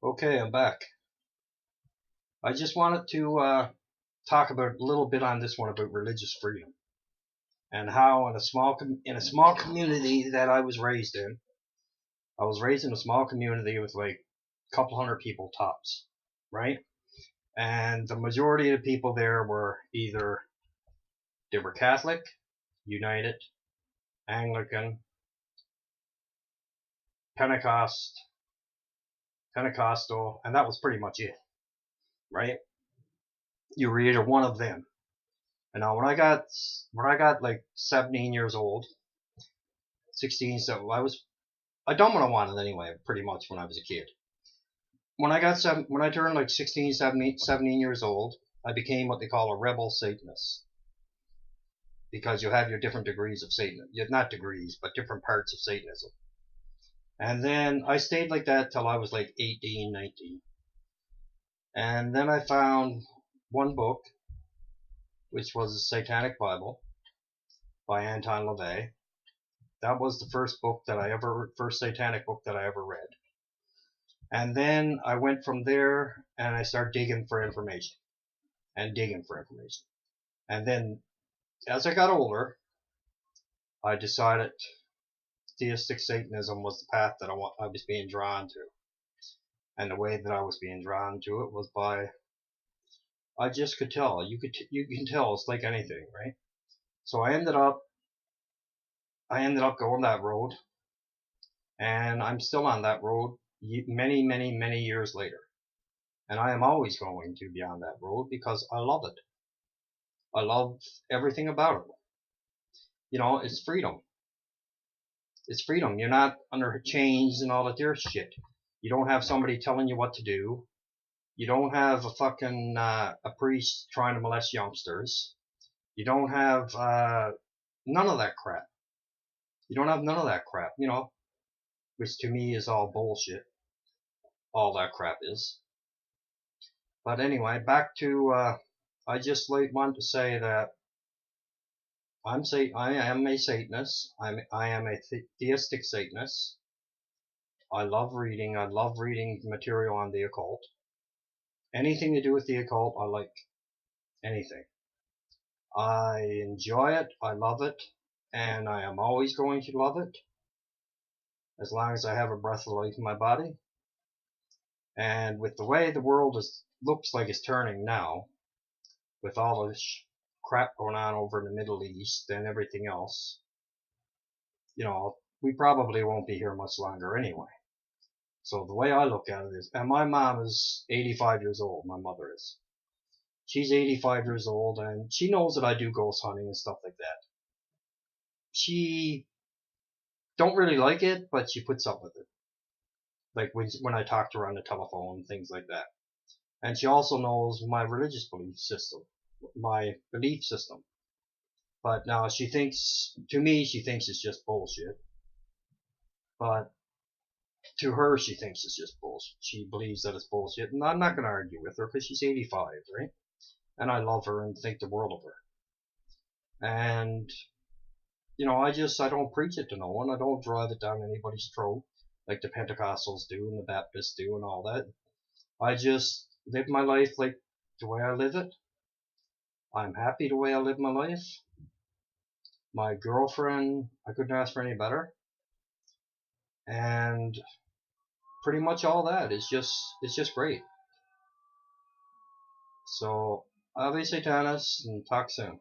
Okay, I'm back. I just wanted to talk about a little bit on this one about religious freedom and how in a small community that I was raised in. I was raised in a small community with like a couple hundred people tops, right? And the majority of the people there were either they were Catholic, United, Anglican, Pentecostal, and that was pretty much it, right? You were either one of them. And now when I got like 17 years old, 16, so I done what I wanted anyway, pretty much when I was a kid. When I turned like 16, 17 years old, I became what they call a rebel Satanist, because you have your different degrees of Satan, not degrees, but different parts of Satanism. And then I stayed like that till I was like 18, 19. And then I found one book, which was the Satanic Bible by Anton LaVey. That was the first satanic book that I ever read. And then I went from there and I started digging for information. And then as I got older, I decided theistic Satanism was the path that I was being drawn to. And the way that I was being drawn to it was I just could tell. You can tell. It's like anything, right? So I ended up going that road, and I'm still on that road many, many, many years later. And I am always going to be on that road because I love it. I love everything about it. You know, it's freedom. It's freedom. You're not under chains and all that other shit. You don't have somebody telling you what to do. You don't have a priest trying to molest youngsters. You don't have none of that crap. You don't have none of that crap, you know, which to me is all bullshit. All that crap is. But anyway, back to I just wanted to say that I am a Satanist. I am a theistic Satanist. I love reading material on the occult. Anything to do with the occult, I like. Anything. I enjoy it, I love it, and I am always going to love it, as long as I have a breath of life in my body. And with the way the world looks like it's turning now, with all this crap going on over in the Middle East and everything else, you know, we probably won't be here much longer anyway. So the way I look at it is, and my mom is 85 years old, my mother is. She's 85 years old, and she knows that I do ghost hunting and stuff like that. She don't really like it, but she puts up with it. Like when I talk to her on the telephone and things like that. And she also knows my religious belief system. But now she thinks it's just bullshit. But to her, she thinks it's just bullshit. She believes that it's bullshit. And I'm not going to argue with her because she's 85, right? And I love her and think the world of her. And, you know, I don't preach it to no one. I don't drive it down anybody's throat like the Pentecostals do and the Baptists do and all that. I just live my life like the way I live it. I'm happy the way I live my life. My girlfriend, I couldn't ask for any better. And pretty much all that is just great. So, I'll be Satanist and talk soon.